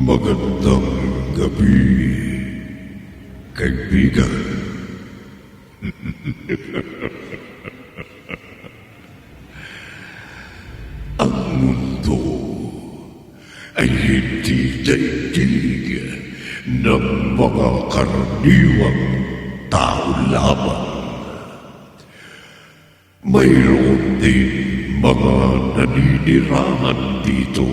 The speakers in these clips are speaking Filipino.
Magandang gabi, kaibigan. Ang mundo ay hindi daigdig ng mga karaniwang tao lamang. Mayroon din mga naninirahan dito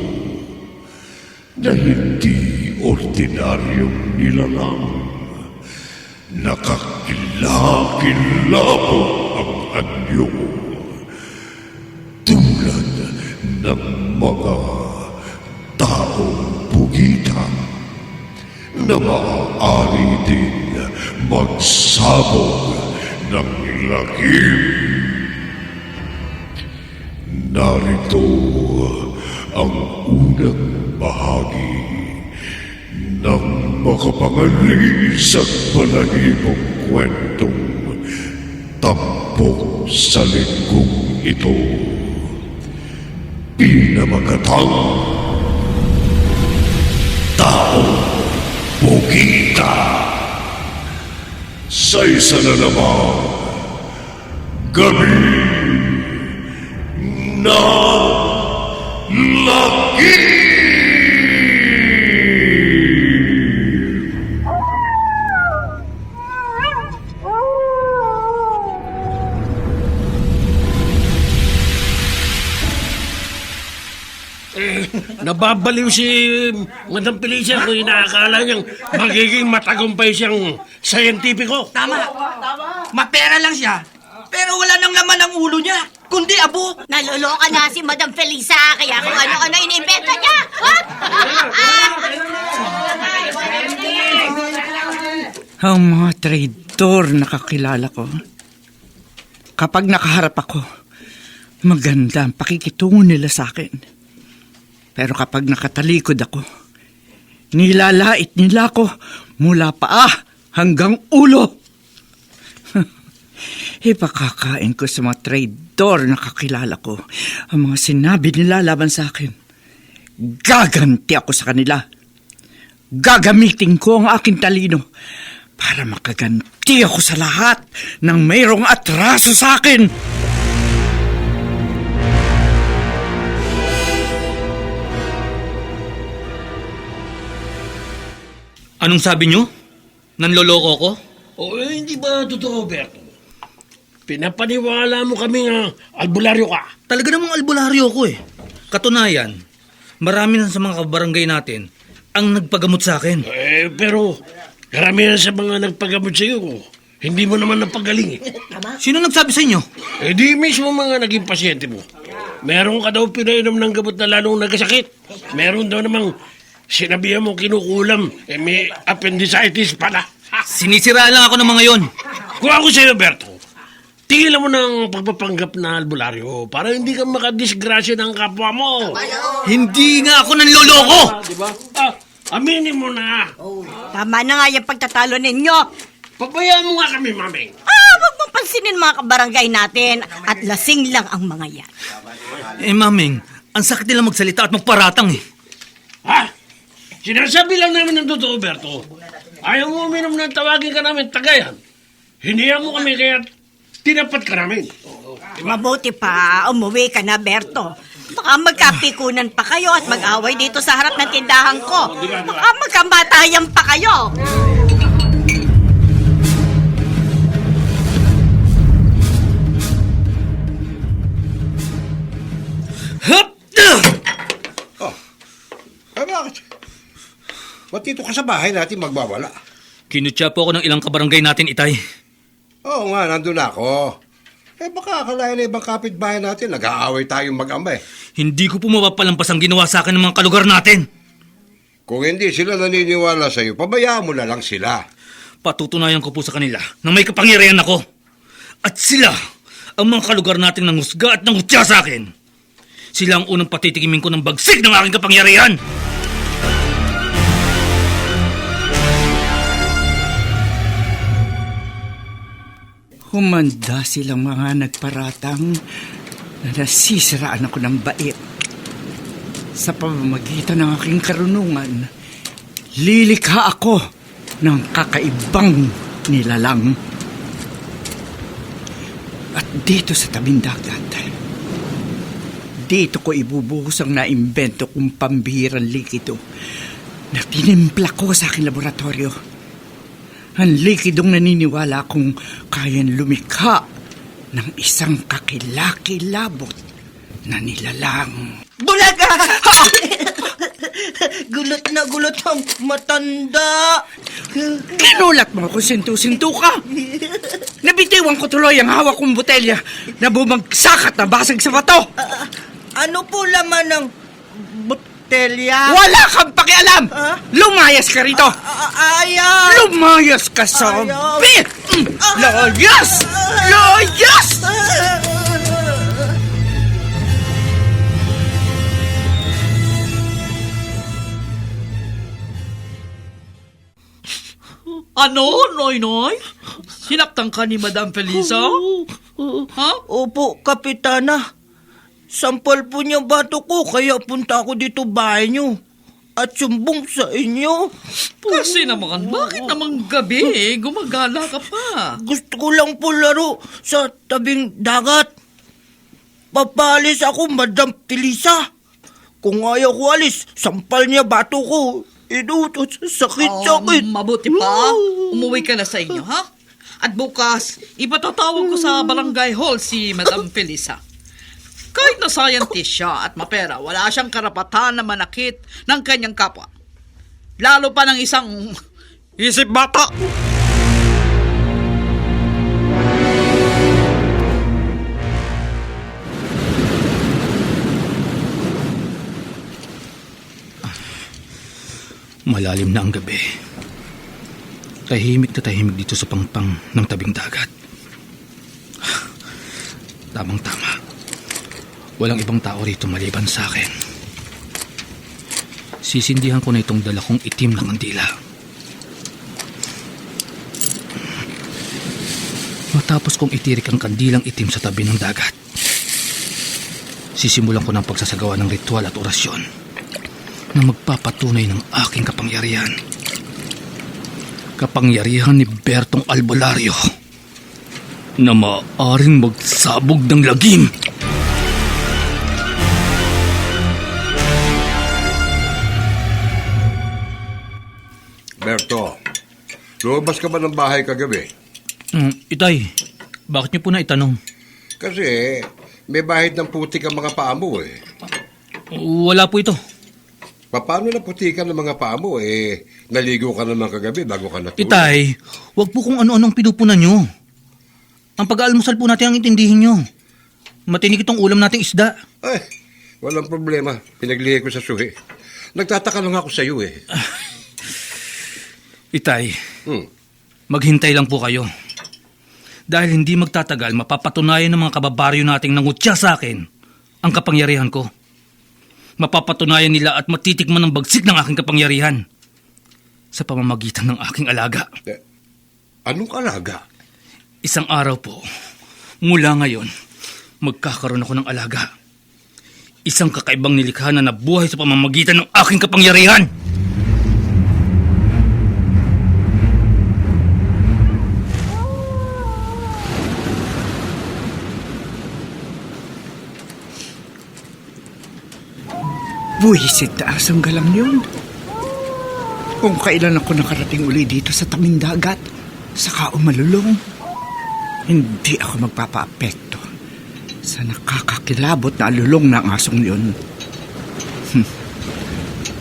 na hindi ordinaryong nilalang. Nakakilakilabot ang anyo tulad ng mga taong bugita na maaari din magsabog ng lagim. Narito ang unang bahagi ng makapangalis at balahibong kwentong tampok sa linggong ito. Pinamagatang Tao Bugita. Sa isa na namang gabi na lagi. Nababaliw si Madam Felicia kung inaakala niyang magiging matagumpay siyang scientifico. Tama. Mapera lang siya. Pero wala nang laman ang ulo niya. Kundi abo. Naluloka na si Madam Felisa, kaya kung ano-ano inimbento niya. Ang mga traidor na kakilala ko. Kapag nakaharap ako, maganda ang pakikitungo nila sa akin. Pero kapag nakatalikod ako, nilalait nila ako mula paa hanggang ulo. Ipakakain ko sa mga traidor na kakilala ko ang mga sinabi nila laban sa akin. Gaganti ako sa kanila. Gagamitin ko ang aking talino para makaganti ako sa lahat ng mayroong atraso sa akin. Anong sabi nyo? Nanloloko ko? Hindi ba totoo, Berto? Pinapaniwala mo kami nga albularyo ka. Talaga namang albularyo ko eh. Katunayan, marami na sa mga kabarangay natin ang nagpagamot sa akin. Pero karamihan sa mga nagpagamot sa iyo, hindi mo naman napagaling eh. Sino nagsabi sa inyo? Di mismo mga naging pasyente mo. Meron ka daw pinainom ng gamot na lalong nagkasakit. Meron daw namang sinabihan mo kinukulam, may appendicitis pala. Sinisiraan lang ako ng mga yon. Kung ako sa'yo, Berto, tigilan mo ng pagpapanggap na albularyo para hindi ka makadisgrasya ng kapwa mo. Hindi nga ako nanloloko! Diba? Aminin mo na. Tama na nga yung pagtatalo ninyo. Pabayaan mo nga kami, mameng. Huwag mong pansinin mga kabarangay natin at lasing lang ang mga yan. Maming, ang sakit nila magsalita at magparatang eh. Ha? Sinasabi lang namin ng totoo, Berto. Ayaw mo uminom ng tawagin ka namin, tagayan. Hiniyan mo kami kaya tinapat ka namin. Mabuti pa, umuwi ka na, Berto. Baka magkapikunan pa kayo at mag-away dito sa harap ng tindahan ko. Baka magkamatayan pa kayo. Hup! Bakit? Ba't dito ka sa bahay natin magbawala? Kinutya po ako ng ilang kabarangay natin, Itay. Oo nga, nandun ako. Baka akalain na ibang kapitbahay natin, nag-aaway tayong mag-ama eh. Hindi ko po mapapalampas ang ginawa sa akin ng mga kalugar natin. Kung hindi sila naniniwala sa'yo, pabayaan mo na lang sila. Patutunayan ko po sa kanila na may kapangyarihan ako. At sila, ang mga kalugar nating nanghusga at nanghutya sa akin. Sila ang unang patitikimin ko ng bagsik ng aking kapangyarihan. Humanda silang mga nagparatang na nasisiraan ako ng bait. Sa pamamagitan ng aking karunungan, lilikha ako ng kakaibang nilalang. At dito sa tabing dagat, dito ko ibubuhos ang naimbento kong pambihirang likido na tinimpla ko sa aking laboratorio. Ang likidong naniniwala kong kayang lumikha ng isang kakilakilabot na nilalang. Bulaga! Gulot na gulot ang matanda. Kinulat mo kung sintu-sintu ka. Nabitiwan ko tuloy ang hawak kong botelya na bumagsak at nabasag sa bato. Ano po laman ng botelya? Wala kang pakialam! Ah? Lumayas ka rito! Ayaw! Lumayas ka sa Ayaw. bit! Layas! Layas! Ano, Noy? Sinaktan ka ni Madam Felisa? Ha? Opo, Kapitana. Sampal po niya bato ko, kaya punta ako dito bahay niyo. At sumbong sa inyo. Kasi naman, bakit naman gabi gumagala ka pa? Gusto ko lang po laro sa tabing dagat. Papalis ako, Madam Felisa. Kung ayaw ko alis, sampal niya bato ko. Inutot sa sakit-sakit. Mabuti pa. Umuwi ka na sa inyo, ha? At bukas, ipatatawag ko sa barangay hall si Madam Felisa. Kahit na scientist siya at mapera, wala siyang karapatan na manakit ng kanyang kapwa. Lalo pa ng isang isip bata. Malalim na ang gabi. Tahimik na tahimik dito sa pangpang ng tabing dagat. Tamang-tama. Walang ibang tao rito maliban sa akin. Sisindihan ko na itong dala kong itim na kandila. Matapos kong itirik ang kandilang itim sa tabi ng dagat, sisimulan ko ng pagsasagawa ng ritual at orasyon na magpapatunay ng aking kapangyarihan. Kapangyarihan ni Bertong Albulario na maaaring magsabog ng lagim. Berto, lumabas ka ba ng bahay kagabi? Itay, bakit niyo po na itanong? Kasi may bahid ng putik ang mga paa mo eh. Wala po ito. Paano na putikan ng mga paa mo eh? Naligo ka naman kagabi bago ka natulog. Itay, wag po kung ano-anong pinupunan nyo. Ang pag-aalmusal po natin ang intindihin nyo. Matinig itong ulam nating isda. Ay, walang problema. Pinaglihi ko sa suhi. Nagtataka lang ako sa iyo eh. Itay, Hmm. maghintay lang po kayo. Dahil hindi magtatagal, mapapatunayan ng mga kababaryo nating nangutya sa akin ang kapangyarihan ko. Mapapatunayan nila at matitikman ng bagsik ng aking kapangyarihan sa pamamagitan ng aking alaga. Anong alaga? Isang araw po, mula ngayon, magkakaroon ako ng alaga. Isang kakaibang nilikha na nabuhay sa pamamagitan ng aking kapangyarihan. Buwisit taas ang galang yun. Kung kailan ako nakarating uli dito sa tabing dagat, saka umalulong, hindi ako magpapaapekto sa nakakakilabot na alulong ng asong yun.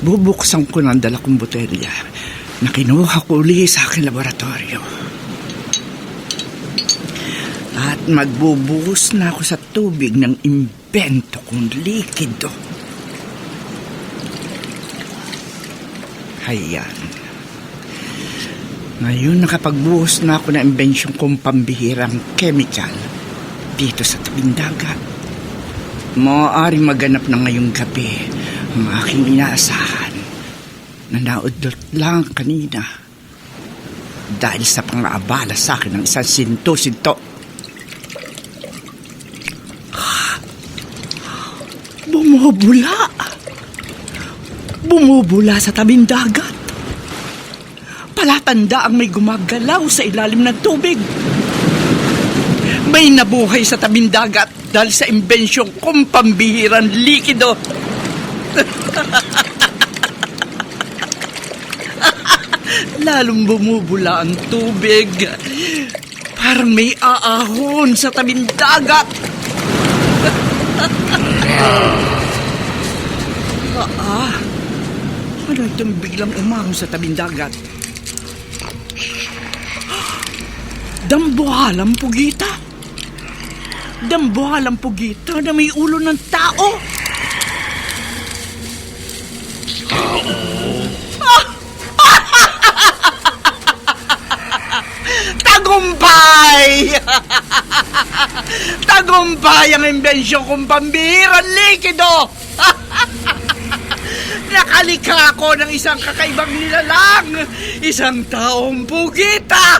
Bubuksan ko ng dala kong botelya na kinuha ko uli sa aking laboratorio. At magbubuhos na ako sa tubig ng imbento kong likido. Ayan. Ngayon nakapagbuhos na ako ng imbensyon kong pambihirang chemical dito sa tabing dagat. Maaaring maganap na ngayong gabi ang aking inaasahan na naudlot lang kanina dahil sa pang-aabala sa akin ng isang sinto-sinto. Bumubula sa tabing dagat. palatanda ang may gumagalaw sa ilalim ng tubig. May nabuhay sa tabing dagat dahil sa imbensyong kong pambihirang likido. Lalong bumubula ang tubig. Parang may aahon sa tabing dagat. Ano itong biglang umahon sa tabing dagat? Dambuhalang pugita. Dambuhalang pugita na may ulo ng tao. Tagumpay! Tagumpay ang imbensyon kong pambihirang likido! Nakalikha ako ng isang kakaibang nilalang, isang taong pugita!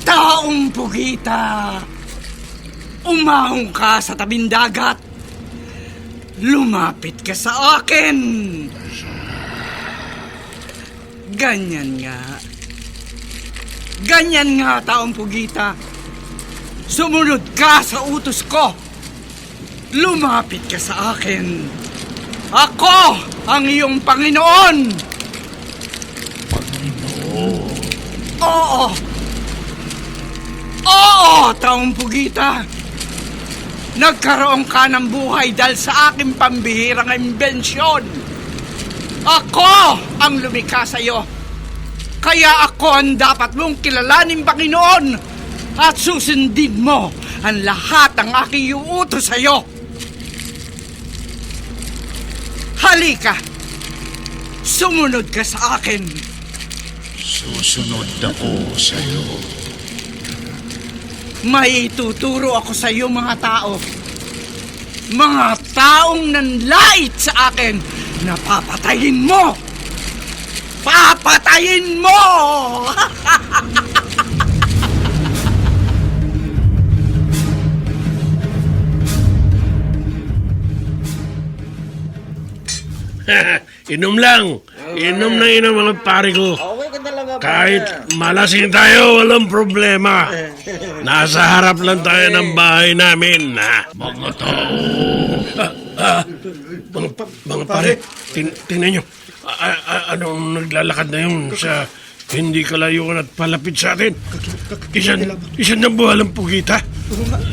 Taong pugita, umahong ka sa tabing dagat. Lumapit ka sa akin. Ganyan nga. Ganyan nga, taong pugita. Sumunod ka sa utos ko. Lumapit ka sa akin. Ako ang iyong Panginoon. Panginoon. Oo. Oo, taong pugita. Nagkaroon ka ng buhay dahil sa aking pambihirang imbensyon. Ako ang lumikha sa iyo. Kaya ako ang dapat mong kilalanin, Panginoon, at susundin mo ang lahat ng aking iuutos sa iyo. Halika. Sumunod ka sa akin. Susunod ako sa iyo. May ituturo ako sa iyo, mga tao. Mga taong nanlait sa akin na papatayin mo. Papatayin mo! Inom lang. Inom na inom mga pare ko. Okay ka talaga, Kahit malasing tayo, walang problema. Nasa harap lang tayo ng bahay namin. Ha? Mga tao. Mga pare, tingnan nyo. Anong naglalakad na yun sa hindi kalayuan at palapit sa atin? Isang nambuhalang pugita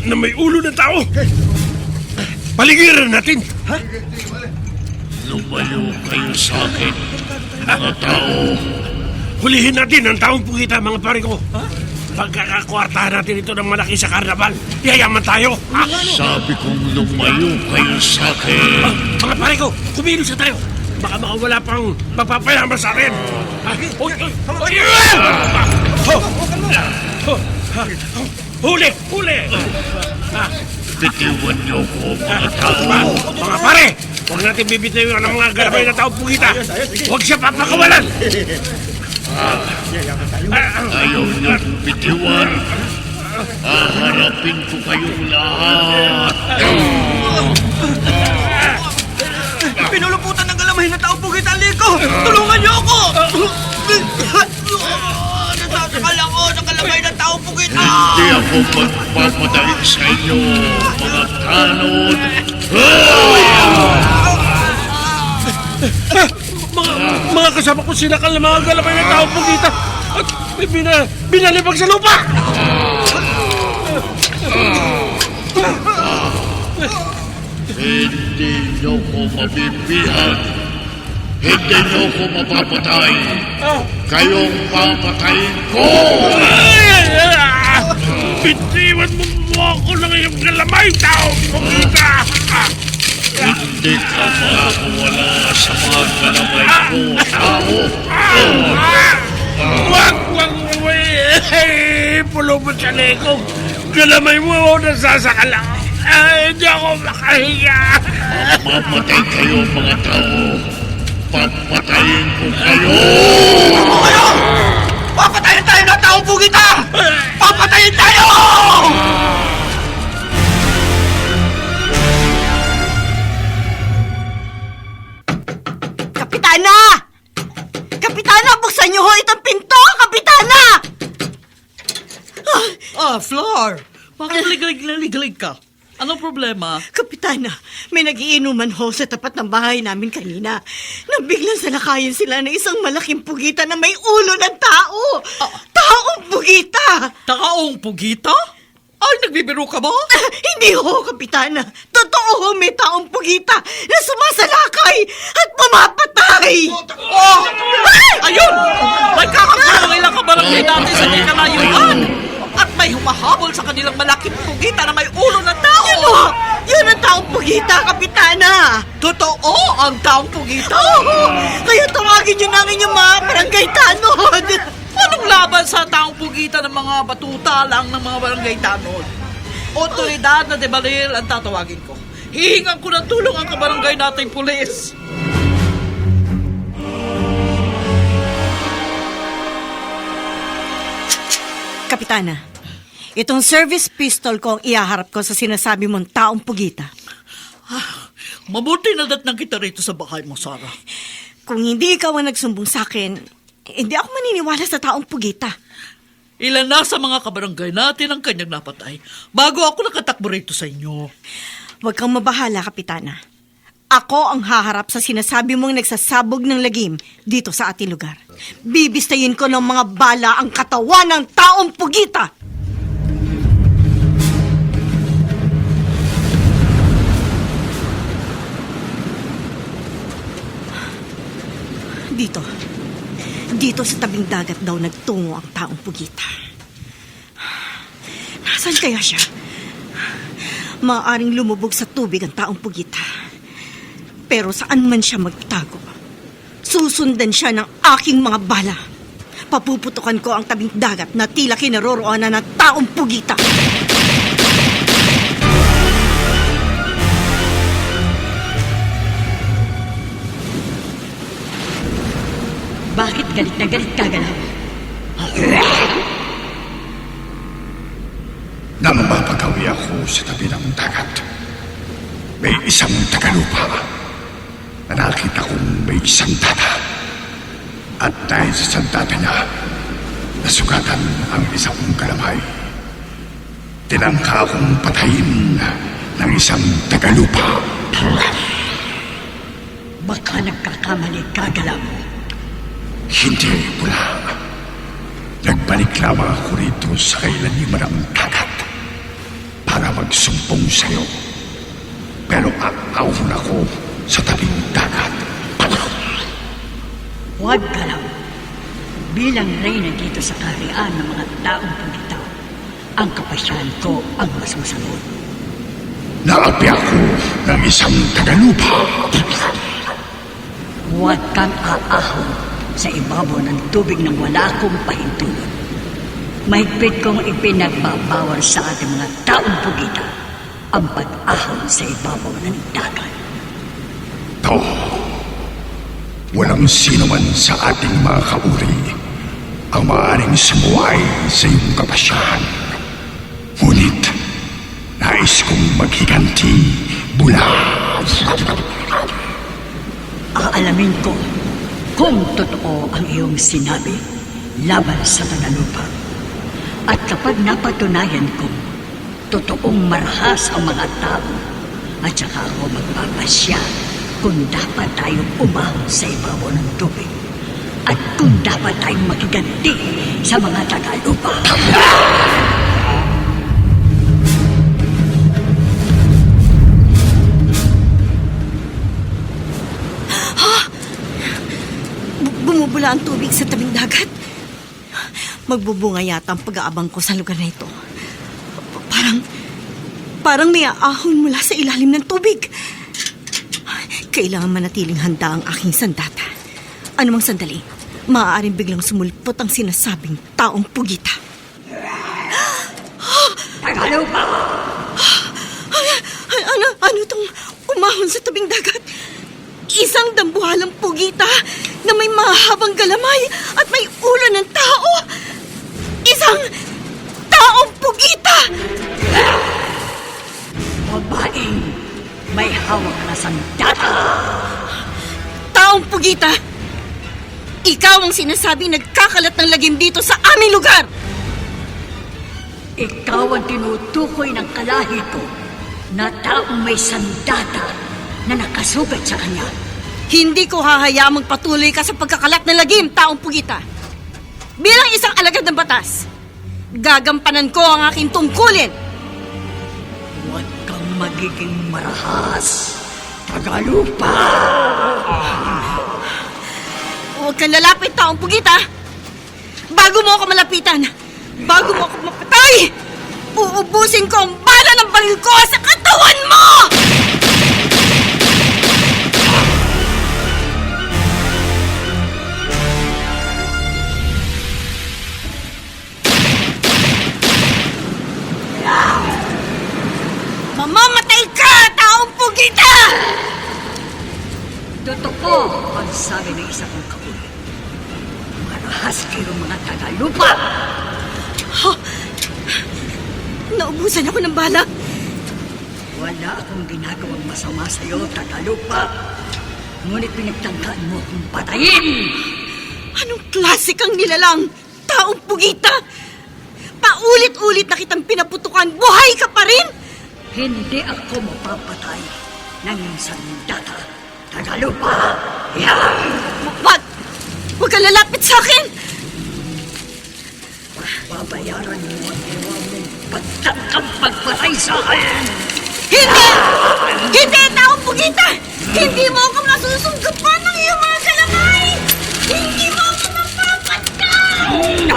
na may ulo ng tao. Paligiran natin. Lumayo kayo sa akin. Mga tao. Hulihin natin ang taong pugita, mga pare ko. Pagkakakwartahan natin ito ng malaki sa karnaval, yayaman tayo. Sabi kong lumayo kayo sa akin. Mga pare ko, kumilos na tayo. Baka makawala pang mapapayaman sa atin. Huli! Huli! Bitiwan niyo ko, mga tao. Mga pare, huwag natin bibitayin ang mga galabay na taong pugita. Huwag siya papakawalan. Ayaw niyo bitiwan. Haharapin ko kayong lahat. Pinuluputan ng galamay na tao pugita, Liko! Tulungan niyo ako! Nasasakal ako sa galamay na tao pugita! Hindi ako magpapatay sa inyo, mga tanod. Mga kasama ko sinakal ng mga galabay na taong pugita at binalibag sa lupa. Hindi niyo ko mabibihan. Hindi niyo ko mapapatay. Kayong papatayin ko! Bitiwan mo ako ng iyong galamay, taong pugita. Hindi ka makakawala sa mga galamay ko, tao. Wag! Pulupot sa lekong. Galamay mo, nasasakal ako. Hindi ako makahiya. Mamatay kayo, mga tao. papatayin ko kayo! Papatayin tayo ng taong pugita! Papatayin tayo! Kapitana! Kapitana, buksan niyo ho itong pinto! Kapitana! Flor, bakit ligalig ka? Anong problema? Kapitana, may nagiinuman ho sa tapat ng bahay namin kanina. Nang biglang salakayin sila ng isang malaking pugita na may ulo ng tao. Taong pugita! Taong pugita? Ay, nagbibiro ka ba? Hindi ho, Kapitana. Totoo ho, may taong pugita na sumasalakay at pumapatay. Ayun! May kakakawang ilang kabarangay natin sa may kalayuan. At may humahabol sa kanilang malaking pugita na may ulo ng tao. Yun ho! Yun ang taong pugita, Kapitana. Totoo ang taong pugita? Oo! Kaya tawagin niyo na ang inyong mga barangay tanod. Anong laban sa taong pugita ng mga batuta lang ng mga barangay tanod? Otoridad na debalil ang tatawagin ko. Hihingan ko ng tulong ang kabarangay nating pulis. Kapitana, itong service pistol ko ang ihaharap ko sa sinasabi mong taong pugita. Mabuti na datnang kita rito sa bahay mo, Sarah. Kung hindi ikaw ang nagsumbong sa akin, hindi ako maniniwala sa taong pugita. Ilan na sa mga kabarangay natin ang kanyang napatay bago ako nakatakbo rito sa inyo. Huwag kang mabahala, Kapitana. Ako ang haharap sa sinasabi mong nagsasabog ng lagim dito sa ating lugar. Bibistayin ko ng mga bala ang katawan ng taong pugita. Dito sa tabing dagat daw nagtungo ang taong pugita. Nasaan kaya siya? Maaaring lumubog sa tubig ang taong pugita. Pero saan man siya magtago, susundan siya ng aking mga bala. Papuputukan ko ang tabing dagat na tila kinaroroonan ng taong pugita. Bakit galit na galit ka, Galaw? Nang mapagawi ako sa tabi ng dagat, may isang tagalupa na nakita kong may isang data. At dahil sa sandata niya, nasugatan ang isang kalamay. Tinangka akong patayin ng isang tagalupa. Baka nagkakamali ka, Galaw. Hindi, Bula. Nagbalik lamang ako rito sa kailaliman ng dagat para magsumpong sa'yo. Pero aahon ako sa tabing dagat. Huwag, Galaw. Bilang reyna dito sa kaharian ng mga taong pagkita, ang kapasyahan ko ang masusunod. Naapi ako ng isang tagalupa. Huwag kang aahon sa ibabaw ng tubig nang wala akong pahintulot. Mahigpit kong ipinagbabawal sa ating mga taong pugita ang pag-ahon sa ibabaw ng dagat. Walang sino man sa ating mga kauri ang maaaring sumuway sa iyong kapasyahan. Ngunit, nais kong maghiganti, Bula. Aalamin ko kung totoo ang iyong sinabi laban sa tagalupa. At kapag napatunayan kong totoong marahas ang mga tao, at saka ako magpapasya kung dapat tayong umahon sa ibabaw ng tubig at kung dapat tayong makiganti sa mga tagalupa. Bumubula ang tubig sa tabing dagat. Magbubunga yata ang pag-aabang ko sa lugar na ito. Parang may aahon mula sa ilalim ng tubig. Kailangan manatiling handa ang aking sandata. Anumang sandali, maaaring biglang sumulpot ang sinasabing taong pugita. Tagalupa! Ano tong umahon sa tabing dagat? Isang dambuhalang pugita na may mahabang galamay at may ulo ng tao. Isang taong pugita! Babaeng may hawak na sandata. Taong pugita! Ikaw ang sinasabing nagkakalat ng lagim dito sa aming lugar! Ikaw ang tinutukoy ng kalahi ko na taong may sandata na nakasugat sa kanya. Hindi ko hahayaang magpatuloy ka sa pagkakalat ng lagim, taong pugita. Bilang isang alagad ng batas, gagampanan ko ang aking tungkulin. Huwag kang magiging marahas, Tagalupa! Huwag kang lalapit, taong pugita. Bago mo ako malapitan, bago mo ako mapatay, uubusin ko ang bala ng baril ko sa katawan mo! Mamamatay ka, taong pugita! Totoo ang sabi ng isa kong kauli. Marahas kayong mga Tagalupa! Naubusan ako ng bala. Wala akong ginagawang masama sa'yo, Tagalupa. Ngunit pinagtangkaan mo akong patayin! Anong klase kang nilalang, taong pugita? Paulit-ulit na kitang pinaputukan, buhay ka pa rin? Hindi ako mapapatay ng sandata, Tagalupa! Yan! Wag! Huwag kang lalapit sa akin! Babayaran mo ang ginawa mong pagtangkang pagpatay sa akin! Hindi! Hindi, taong pugita! Hindi mo ako masusunggapan ng iyong mga kalamay! Hindi mo ako mapapatay!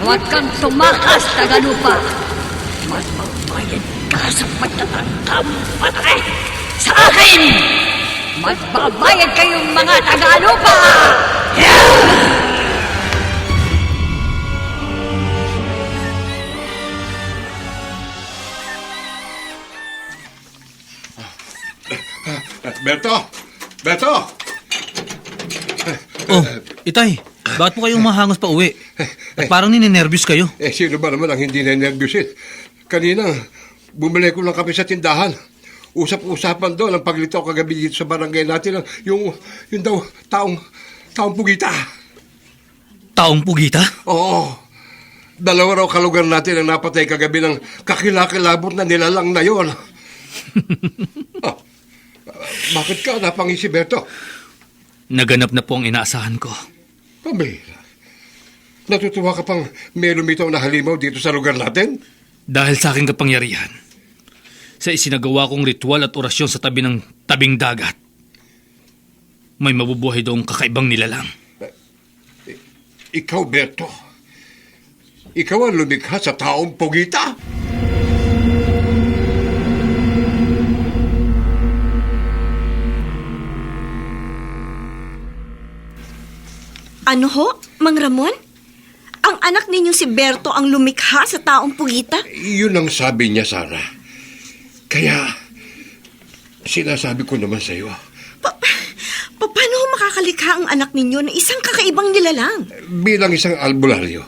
Huwag kang tumakas, Tagalupa! Magbabayad ka sa pagtatangkang patay sa akin! Magbabayad kayong mga Tagalupa! Berto! Berto! Oh, Itay, bakit po kayong mahangos pa uwi? At parang ninenervyos kayo. Sino ba naman ang hindi na-nervyusin? Kanina, bumili ko ng kape sa tindahan. Usap-usapan doon ang paglitaw kagabi dito sa barangay natin. Yung daw, taong pugita. Taong pugita? Oo. Dalawa raw kalugar natin ang napatay kagabi ng kakilakilabot na nilalang na yon. Bakit ka napangisi, Berto? Naganap na po ang inaasahan ko. Pambihira. Natutuwa ka pang may lumitaw na halimaw dito sa lugar natin? Dahil sa aking kapangyarihan, sa isinagawa kong ritual at orasyon sa tabi ng tabing dagat, may mabubuhay doong kakaibang nilalang. Ikaw, Berto. Ikaw ang lumikha sa taong pugita? Ano ho, Mang Ramon? Ang anak ninyong si Berto ang lumikha sa taong pugita? Yun ang sabi niya, Sarah. Kaya, sinasabi ko naman sa iyo. Paano ho makakalikha ang anak ninyo na isang kakaibang nilalang? Bilang isang albularyo,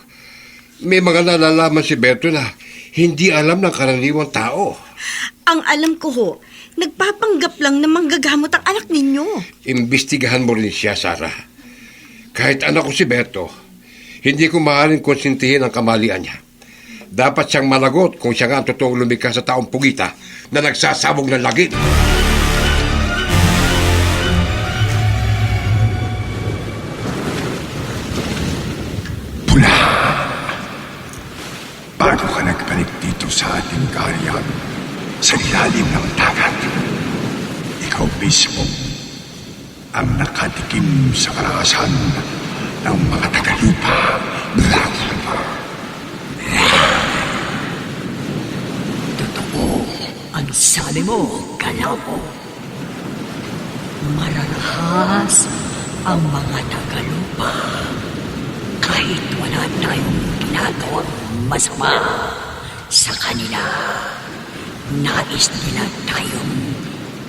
may mga nalalaman si Berto na hindi alam ng karaniwang tao. Ang alam ko ho, nagpapanggap lang na manggagamot ang anak ninyo. Imbestigahan mo rin siya, Sarah. Kahit anak ko si Berto, hindi ko maaaring konsintihin ang kamalian niya. Dapat siyang managot kung siya nga ang totoong lumikha sa taong pugita na nagsasabog ng lagim. Pula! Bago ka nagbalik dito sa ating kaharian, sa ilalim ng dagat, ikaw mismo ang nakatikim sa karakasan ng mga Tagalupa. Totoo ang sabi mo, Galapo. Mararahas ang mga Tagalupa kahit wala tayong ginagawang masama sa kanila. Nais nila tayong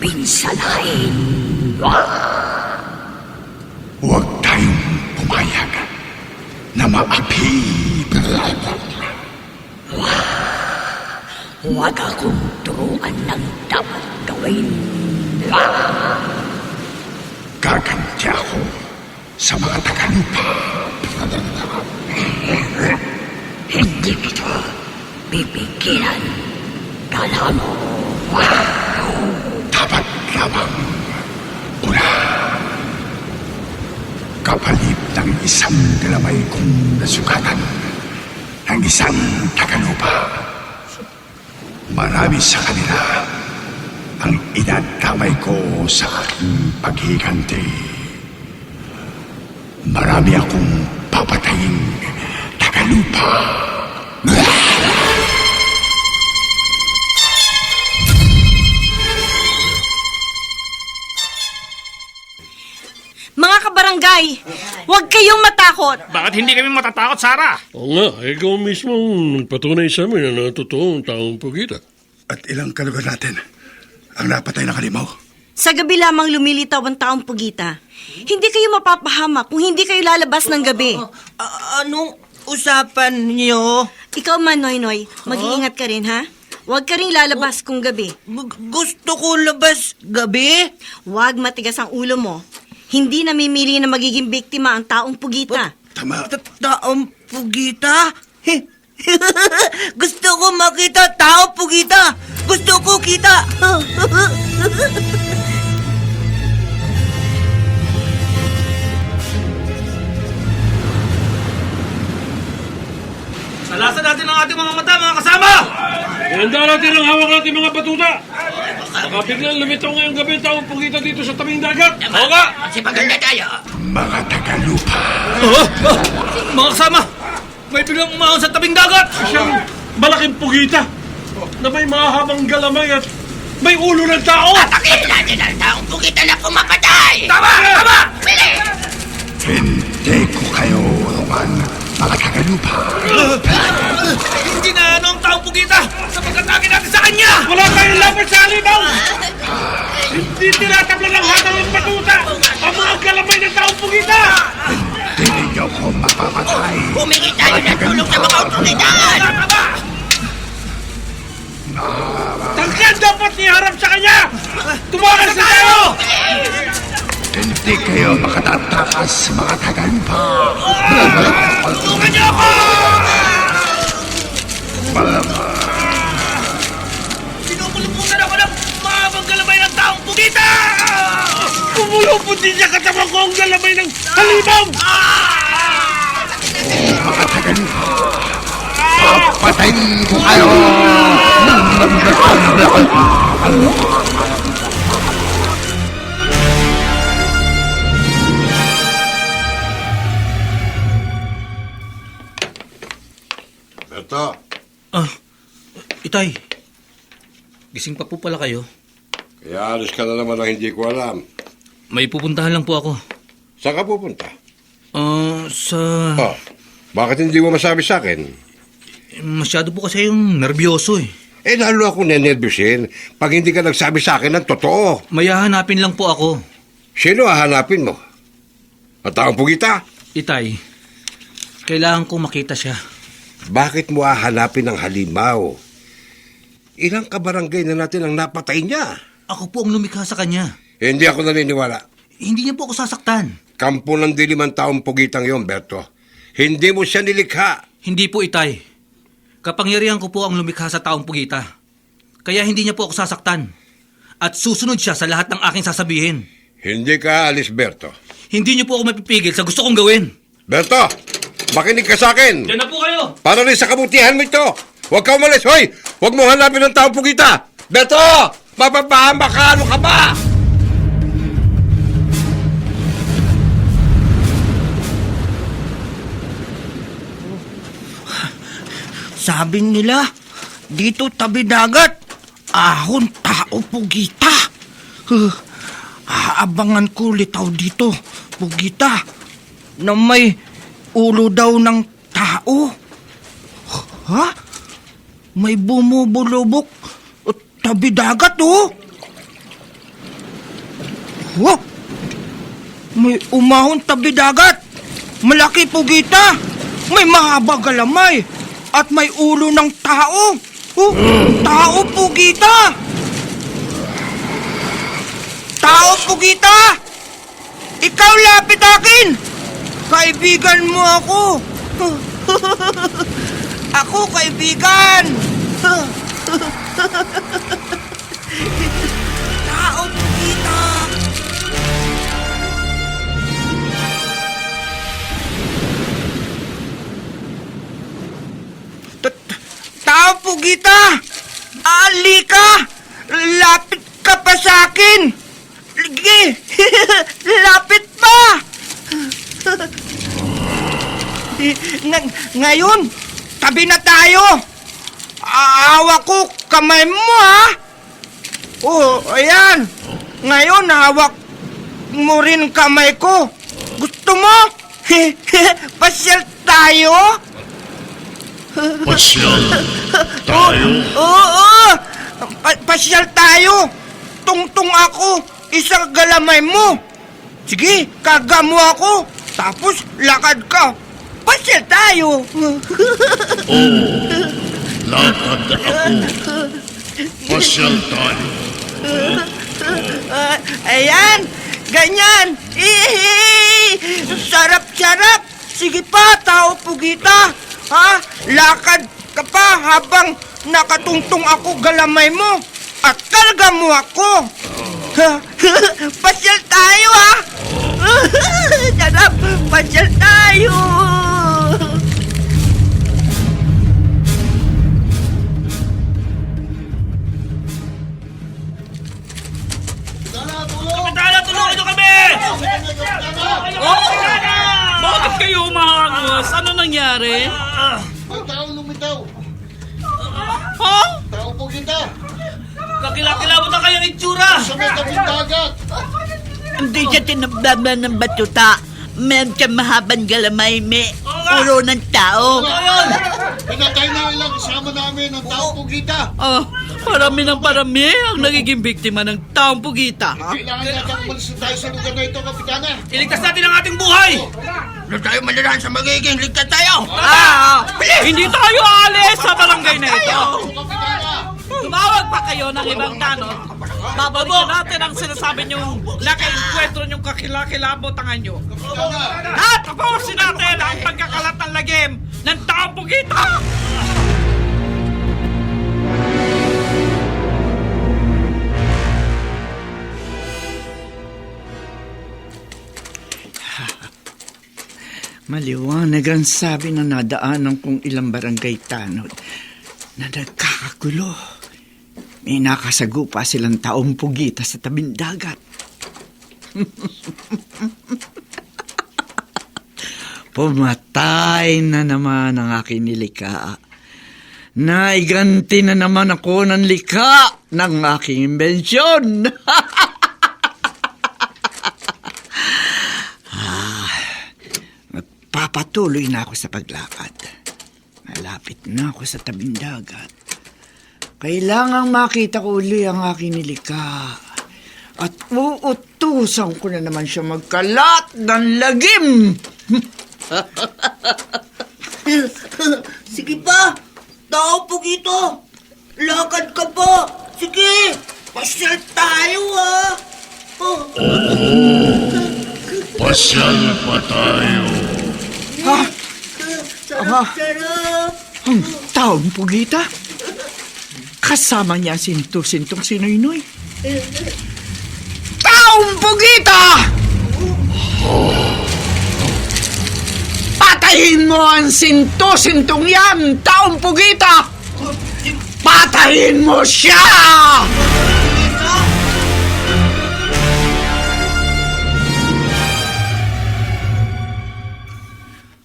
pinsalain. Huwag tayong pumayag na maapi. Huwag akong turuan ng dapat gawin. Gaganti ako sa mga tagalupa. Hindi kita pipigilan. Kala mo. Dapat lamang una. Kapalit ng isang galamay kong nasugatan ng isang tagalupa. Marami sa kanila ang inadamay ko sa aking paghiganti. Marami akong papatayin tagalupa. Mga kabarangay, huwag kayong matakot. Bakit hindi kami matatakot, Sarah? Oo nga, ikaw mismo ang nagpatunay sa amin na totoong taong pugita. At ilang kalugar natin ang napatay na kalimaw. Sa gabi lamang lumilitaw ang taong pugita. Hindi kayo mapapahama kung hindi kayo lalabas ng gabi. Anong usapan niyo? Ikaw man, Noy-Noy, mag-iingat ka rin, ha? Huwag ka rin lalabas kung gabi. Gusto ko labas gabi? Huwag matigas ang ulo mo. Hindi namimili na magiging biktima ang taong pugita. Tama. Taong pugita? Gusto ko makita taong pugita. Gusto ko kita. Salasan natin ang ating mga mata, mga kasama! Ihanda natin ang hawak natin mga batuta. Baka biglang lumitaw ngayong gabi ang taong pugita dito sa tabing dagat. Oo nga! Mga tagalupa. Mga kasama! May biglang umahon sa tabing dagat! Siyang malaking pugita na may mahabang galamay at may ulo ng tao. Hindi ko kayo roman, mga tagalupa. Hindi na ano ang taong pugita sa pagkatake natin sa kanya! Wala tayong laban sa halimaw. Hindi tinatabla ng hatang ng batuta ang mga galamay ng taong pugita. Hindi ninyo ko mapapatay. Humingi tayo ng tulong sa mga otoridad. Tangkad dapat iharap sa kanya. Tumakas na tayo. Hindi kayo makatatakas, mga tagalupa. Tulungan niyo ako! Pinupuluputan ako ng mahabang galamay ng taong pugita! Pumulupot din niya katawan ko ang galamay ng halimaw. Mga tagalupa, papatayin ko kayo. Berto, Itay, gising pa po pala kayo. kaya alis ka na naman ang hindi ko alam. May pupuntahan lang po ako. Saan ka pupunta? Sa... Oh, bakit hindi mo masabi sa akin? Masyado po kasi yung nervyoso eh. Eh, lalo ako nenervyusin pag hindi ka nagsabi sa akin ng totoo. May hahanapin lang po ako. Sino hahanapin mo? Ang taong pugita? Itay, kailangan kong makita siya. Bakit mo hahanapin ang halimaw? Ilang kabarangay na natin ang napatay niya? Ako po ang lumikha sa kanya. Hindi ako naniniwala. Hindi niya po ako sasaktan. Kampo ng dilim ang taong pugitang yon, Berto. Hindi mo siya nilikha. Hindi po, Itay. Kapangyarihan ko po ang lumikha sa taong pugita. Kaya hindi niya po ako sasaktan. At susunod siya sa lahat ng aking sasabihin. Hindi ka alis, Berto. Hindi niyo po ako mapipigil sa gusto kong gawin. Berto, makinig ka sa akin. Diyan na po kayo! Para rin sa kabutihan mo ito. Huwag ka umalis, hoy! Huwag mo hanapin ang taong pugita! Berto! Mapapahama ka! Ano ka ba? Sabi nila, dito tabi dagat, ahon tao pugita. Aabangan ko litaw dito, pugita, na may ulo daw ng tao. Ha? May bumubulubok tabi dagat, oh. Wow! May umahon tabi dagat. Malaki pugita. May mahabang galamay. At may ulo ng tao. Oh, tao pugita. Tao pugita. Ikaw lapit akin. Kaibigan mo ako. Ako kaibigan. Tao pugita. Tao pugita! Ali ka! Lapit ka pa sa akin! Sige! Lapit pa! Ngayon, tabi na tayo! Hawak ko kamay mo, ha? Oh, ayan! Ngayon, hawak mo rin kamay ko! Gusto mo? Pasyal tayo? Pasyal tayo. Oo! Pasyal tayo! Tungtong ako, isang galamay mo. Sige, kaga mo ako. Tapos, lakad ka. Pasyal tayo. Lakad ako. Pasyal tayo. Ayan, ganyan. Sarap-sarap. Sige pa, tao pugita. Ha? Lakad ka pa habang nakatungtong ako galamay mo at karga mo ako. Pasyal tayo, ha? Sarap, pasyal tayo. Kapitana, tulungan niyo kami! Bakit kayo umahangos? Ano nangyari? May taong lumitaw. Ha? Tao po kita. Kakilakilabot na kayong itsura! Sa may tabing dagat. Hindi siya tinabdaman ng batuta. Meron siyang mahabang galamay, may ulo ng tao. Pinatay na ilang kasama namin ang tao po kita. Ah, parami ng parami ang nagiging biktima ng taong pugita. Kailangan natin umalis na tayo sa lugar na ito, Kapitana. Iligtas natin ang ating buhay! Doon tayo malalaan sa magiging ligtas tayo. Hindi tayo aalis sa barangay na ito. Kapitana. Tumawag pa kayo ng ibang tanod. Babalikan natin ang sinasabi niyong naka-enkwentro niyong kakilakilabot-tangan niyo. At tapusin natin ang pagkakalat ng lagim ng taong pugita! Maliwanag ang sabi na nadaanan kong ilang barangay tanod na nagkakagulo. May nakasagupa silang taong pugita sa tabing dagat. Pumatay na naman ang aking nilika. Naiganti na naman ako ng lika ng aking imbensyon. Magpapatuloy na ako sa paglakad. Malapit na ako sa tabing dagat. Kailangang makita ko uli ang aking nilika. At uutusan ko na naman siya magkalat ng lagim. Sige pa, tao pugito. Lakad ka pa. Sige, pasyal tayo, ha? Pasyal pa tayo. Sarap-sarap. Ang taong pugita. Kasama niya sinto-sintong sinoynoy. Taong pugita! Patayin mo ang sinto-sintong yan, taong pugita! Patayin mo siya!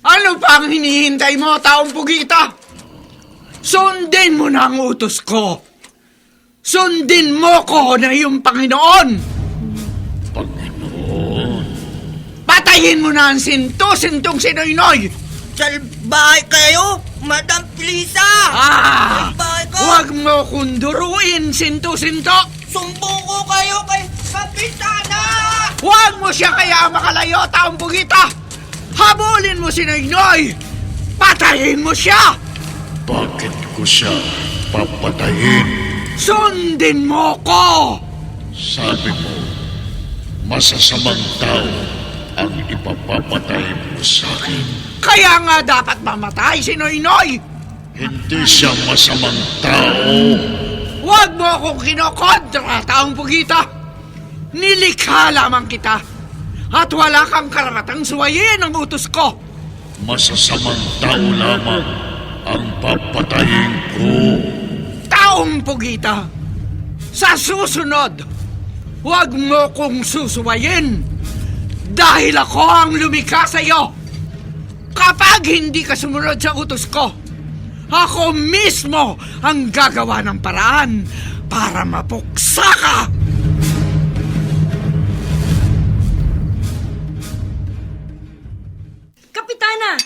Ano pa ang hinihintay mo, taong pugita? Sundin mo na ang utos ko. Sundin mo ko na iyong Panginoon. Panginoon. Patayin mo na ang sinto-sintong sinoynoy. Salbahay kayo, Madam Felisa. Salbahay ka. Huwag mo kong duruin, sinto-sinto. Sumbong ko kayo kay Kapitana. Huwag mo siya kaya makalayo, taong Pugita! Habulin mo si Noynoy! Patayin mo siya! Bakit ko siya papatayin? Sundin mo ko! Sabi mo, masasamang tao ang ipapapatay mo sa akin. Kaya nga dapat mamatay si Noynoy! Hindi siya masamang tao. Huwag mo akong kinokontra, taong Pugita! Nilikha lamang kita at wala kang karapatang suwayin ang utos ko. Masasamang tao lamang ang papatayin ko. Taong Pugita, sa susunod, huwag mo kong susuwayin dahil ako ang lumikha sa iyo. Kapag hindi ka sumunod sa utos ko, ako mismo ang gagawa ng paraan para mapuksa ka. Kapitana,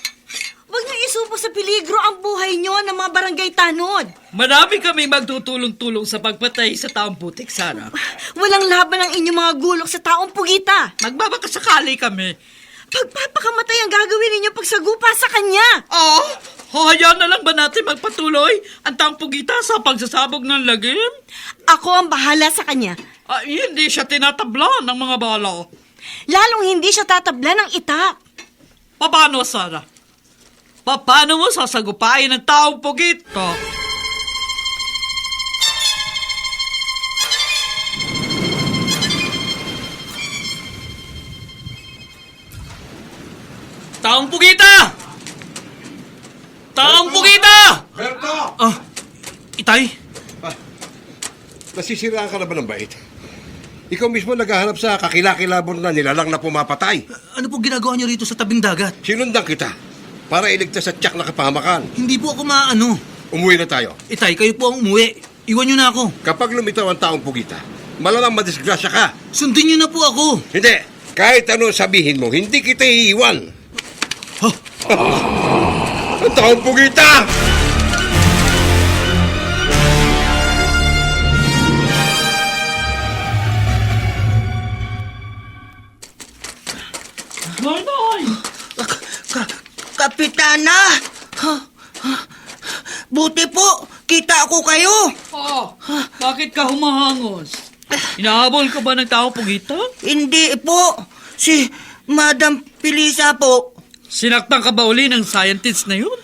huwag niyo isupo sa peligro ang buhay niyo ng mga barangay tanod. Marami kami magtutulong-tulong sa pagpatay sa taong putik, Sarah. Walang laban ang inyong mga gulok sa taong Pugita. Magbabakasakali kami. Pagpapakamatay ang gagawin ninyo pagsagupa sa kanya. Oh, hayaan na lang ba natin magpatuloy ang taong pugita sa pagsasabog ng lagim? Ako ang bahala sa kanya. Hindi siya tinatabla ng mga bala. Lalong hindi siya tatabla ng itak. Paano, Sarah? Paano mo sasagupain ang taong pugita? Taong pugita! Taong pugita! Berto! Itay, Nasisiraan ka na ba ng bait? Ikaw mismo naghahanap sa kakilakilabon na nilalang na pumapatay. ano po ginagawa niyo rito sa tabing dagat? Sinundan kita para iligtas sa tiyak na kapahamakan. Hindi po ako maano. Umuwi na tayo. Itay, kayo po ang umuwi. Iwan niyo na ako. Kapag lumitaw ang taong Pugita, malamang madisgrasya ka. Sundin niyo na po ako. Hindi. Kahit ano sabihin mo, hindi kita iiwan. Ang taong Pugita! Noy! Kapitana! Buti po, kita ako kayo. Bakit ka humahangos? Inahabol ka ba ng taong pugita? Hindi po, si Madam Felisa po. Sinaktan ka ba uli ng scientist na yun?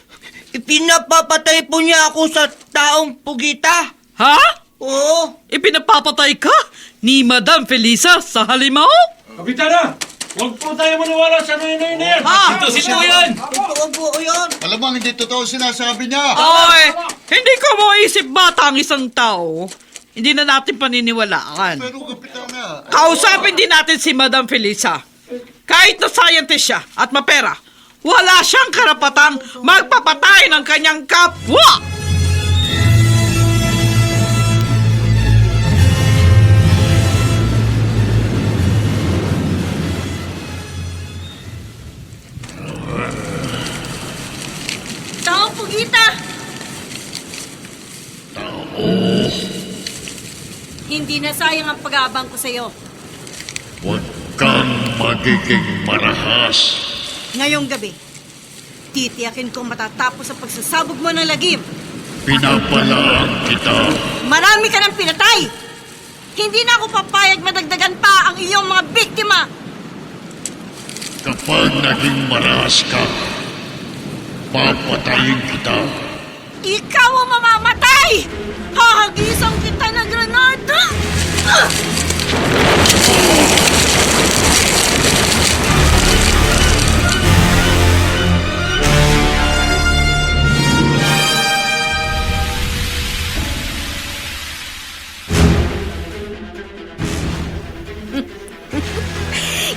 Ipinapapatay po niya ako sa taong Pugita. Ha? Oo. Ipinapapatay ka ni Madam Felisa sa halimaw? Kapitana! Huwag po tayo maniwala sa Noynoy na yan! Sino yan? Totoo po yun. Alam mo, hindi totoo sinasabi niya. Ay, hindi ko maisip bata ang isang tao. Hindi na natin paniniwalaan. Pero Kapitana, Kausapin din natin si Madam Felisa. Kahit na scientist siya at mapera, wala siyang karapatang magpapatay ng kanyang kapwa! Taong Pugita! Hindi na sayang ang pag-aabang ko sa'yo. Huwag kang magiging marahas. Ngayong gabi, titiyakin kong matatapos ang pagsasabog mo ng lagim. Pinapalaan kita. Marami ka ng pinatay! Hindi na ako papayag madagdagan pa ang iyong mga biktima! Kapag naging marahas ka, papatayin kita. Ikaw ang mamamatay! Hahagisang kita ng granada!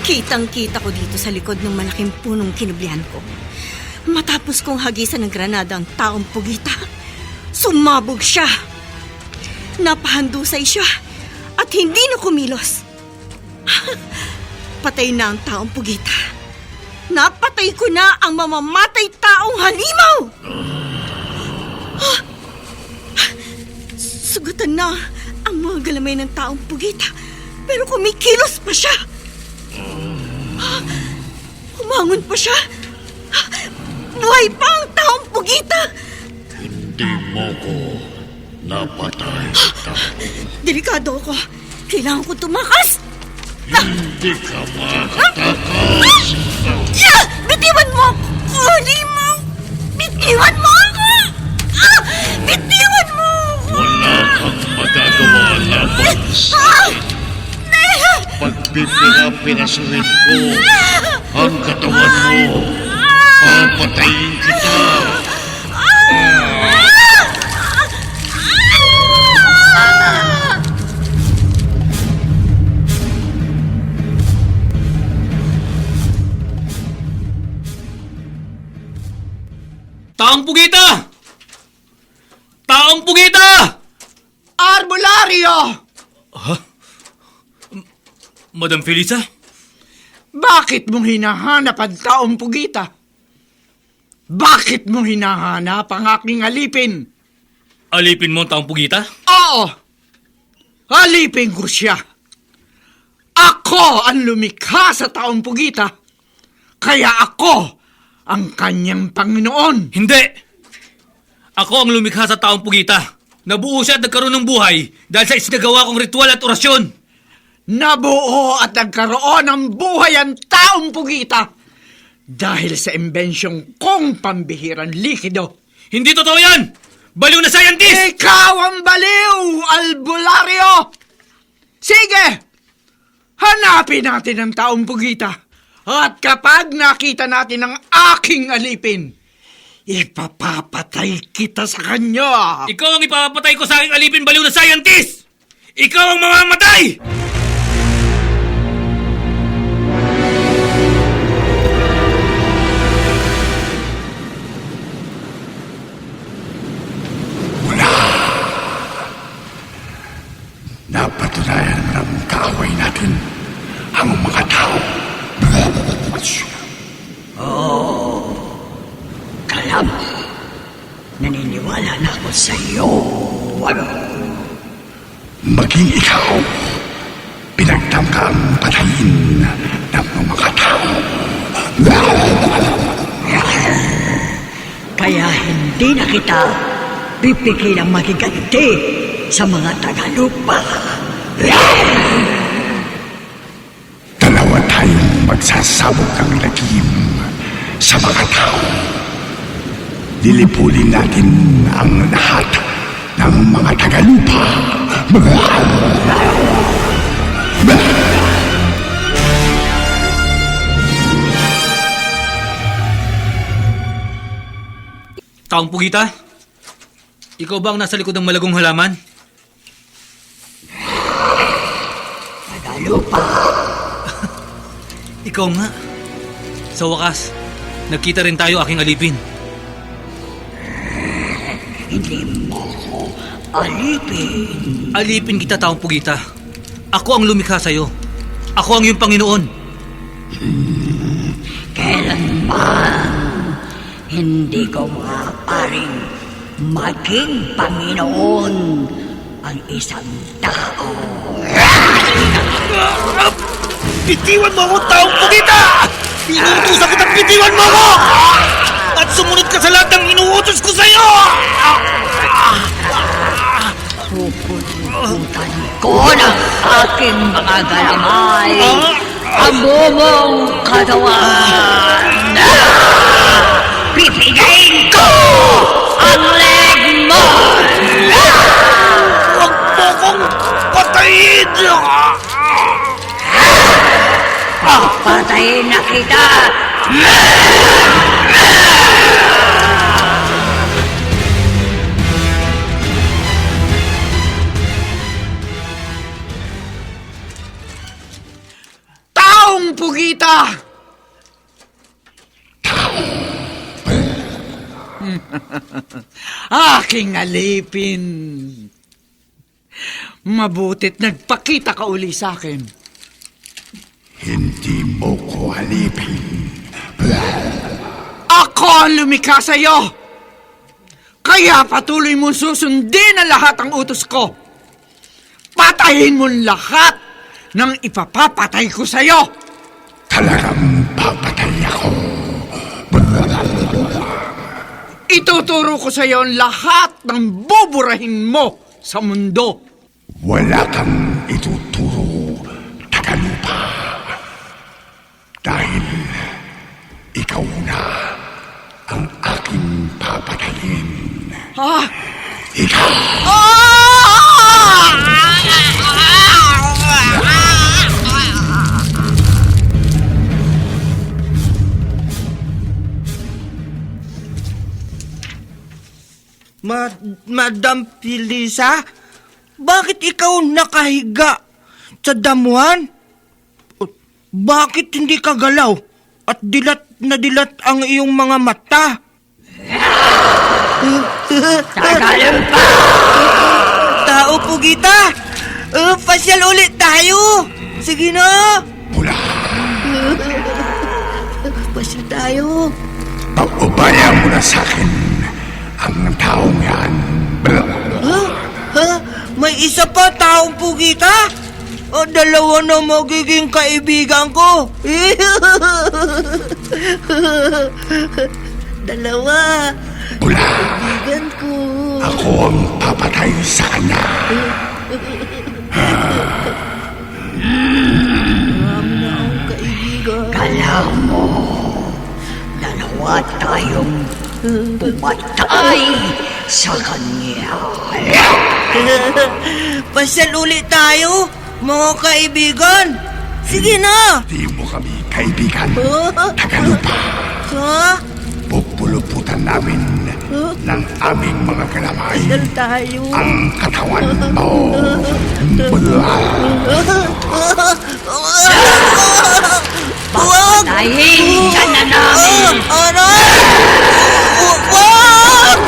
Kitang-kita ko dito sa likod ng malaking punong kinublihan ko. Matapos kong hagisan ng granada ang taong Pugita, sumabog siya. Napahandusay siya at hindi na kumilos. Patay na ang taong Pugita. Napatay ko na ang mamamatay taong halimaw. Sugatan na ang mga galamay ng taong Pugita, pero kumikilos pa siya. Bumangon pa siya. Buhay pa ang taong pugita. Hindi mo ko napatay, tao. Delikado ako. Kailangan ko tumakas. Hindi ka makatakas. Yeah! Bitiwan mo ako! Huli mo! Bitiwan mo ako! Bitiwan mo ako! Wala kang magagawa laban sa pagpipirapirasuhin ko ang katawan mo. Papatayin kita. Taong pugita! Taong pugita! Arbolario! Madam Felisa? Bakit mong hinahanap ang taong pugita? Bakit mo hinahanap ang aking alipin? Alipin mo ang taong pugita? Oo! Alipin ko siya. Ako ang lumikha sa taong pugita. Kaya ako ang kanyang Panginoon. Hindi! Ako ang lumikha sa taong pugita. Nabuo siya at nagkaroon ng buhay dahil sa isinagawa kong ritual at orasyon. Nabuo at nagkaroon ng buhay ang taong pugita dahil sa imbensyong kong pambihirang likido. Hindi totoo yan! Baliw na scientist! Ikaw ang baliw, Albulario! Sige! Hanapin natin ang taong pugita. At kapag nakita natin ang aking alipin, ipapapatay kita sa kanya. Ikaw ang ipapatay ko sa aking alipin, baliw na scientist! Ikaw ang mamamatay! Napatunayan ng kaaway natin ang mga tao. Kalam, naniniwala na ako sa iyo. Maging ikaw, pinagtangkang patayin ng mga tao. Kaya hindi na kita pipigilang magiganti sa mga tagalupa. Dalawa tayong magsasabog ng lagim sa mga tao. Lilipulin natin ang lahat ng mga tagalupa. Taong pugita? Ikaw ba ang nasa likod ng malagong halaman? Tagalupa. Ikaw nga. Sa wakas, nagkita rin tayo aking alipin. Hindi mo ko alipin. Alipin kita, taong pugita. Ako ang lumikha sa'yo. Ako ang iyong Panginoon. Kailanman hindi ko maparing maging Panginoon ang isang tao. Bitiwan mo ako, taong pugita! Inuutosan kitang bitiwan mo ako! At sumunod ka sa lahat ng inuutos ko sa'yo! Pupututan ko ng aking mga galamay ang bumong katawan. Pipigayin ko ang leg mo! Huwag mo kong patayin! Papatayin na kita! Taong pugita! Aking alipin. Mabutit nagpakita ka uli sa akin. Hindi mo ko alipin. Ako ang lumikha sa iyo. Kaya patuloy mong susundin ang lahat ng utos ko. Patayin mo lahat ng ipapapatay ko sa iyo. Talagang papatay ako. Ituturo ko sa iyo ang lahat ng buburahin mo sa mundo. Wala kang ituturo, tagalupa. Dahil ikaw na ang aking papatayin. Ah! Ikaw! Madam Felisa, bakit ikaw nakahiga sa damuhan? Bakit hindi ka galaw at dilat na dilat ang iyong mga mata? Tagalumpa! Tao Pugita! Pasyal ulit tayo! Sige na! Pula! Pasyal tayo! Pag-ubaya mo na sa akin ang taong yan. May isa pa taong Pugita? Dalawa na magiging kaibigan ko. Dalawa. Pula! Kaibigan ko. Ako ang papatay sa kanya. Marami na akong kaibigan. Kala mo, dalawa tayong pumatay sa kanya. Pasyal ulit tayo, mga kaibigan. Sige na. Di mo kami kaibigan. Tagalupa. Ha? Pupuluputan namin ng aming mga kalamay Pasyal tayo. ang katawan mo. Papatayin ka na namin! Aray! Wag!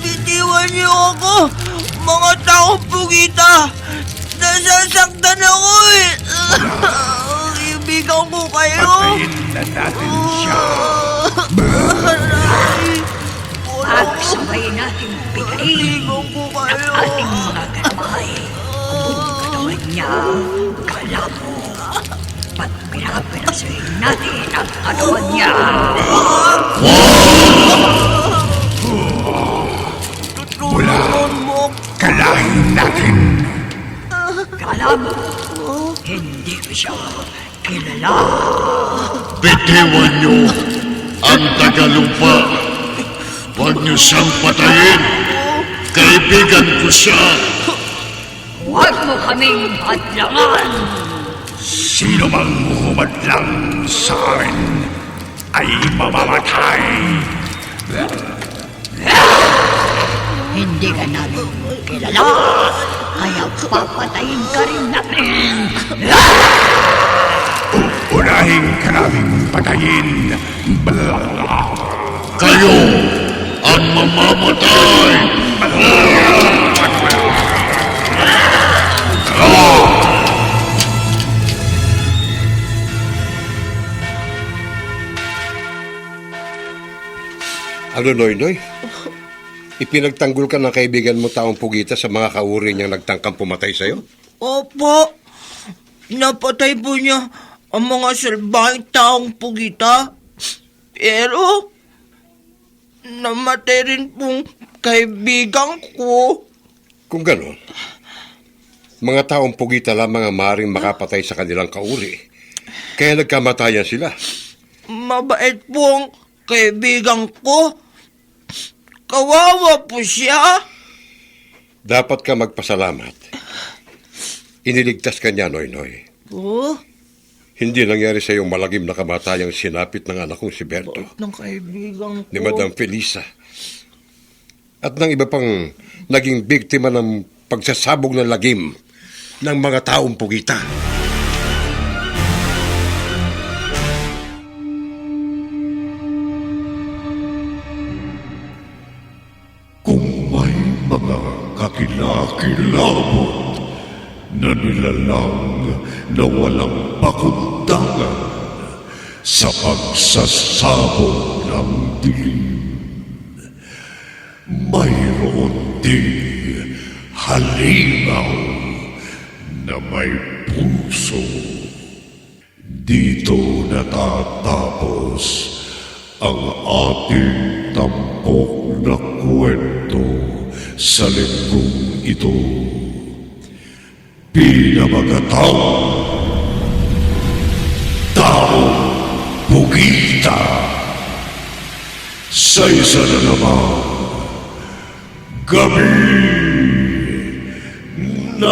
Bitiwan niyo ako, mga taong Pugita. Nasasaktan ako eh. Ibigan ko kayo. Patayin na natin siya. Aray! Pagsabay natin bigayin Ibigan ko kayo. ating mga gamay. Kung katawan niya, kala mo. Ba't pinapirasoy natin ang katawan niya? Tulungan mo. Kalahin natin. Kala mo, hindi ko siya kilala. Bitiwan niyo ang Tagalupa. Huwag niyo siyang patayin. Kaibigan ko siya. Huwag mo kaming hadlangan. Sino mang humadlang sa amin ay mamamatay. Hindi ka namin kilala. Kaya papatayin ka rin namin. Unahin ka naming patayin. Kayo ang mamamatay. Ano, Noynoy? Ipinagtanggol ka ng kaibigan mo taong Pugita sa mga kauri niyang nagtangkang pumatay sa'yo? Opo. Napatay po niya ang mga salbahing taong Pugita. Pero, namatay rin pong kaibigan ko. Kung gano'n, mga taong Pugita lamang ang maaaring makapatay sa kanilang kauri. Kaya nagkamatayan sila. Mabait po ang kaibigan ko. Kawawa po siya. Dapat ka magpasalamat. Iniligtas ka niya, Noynoy. Oh, Hindi nangyari sa iyong malagim na kamatayang sinapit ng anak kong si Berto, ng kaibigan ko. ni Madam Felisa. At ng iba pang naging biktima ng pagsasabog ng lagim ng mga taong Pugita. Kung may mga kakilakilabot na nilalang na walang pakundangan sa pagsasabog ng dilim, mayroon din halimaw na may puso. Dito natatapos ang ating tampok na kwento sa linggong ito. Pinamagatang Taong Pugita. Sa isa na namang gabi na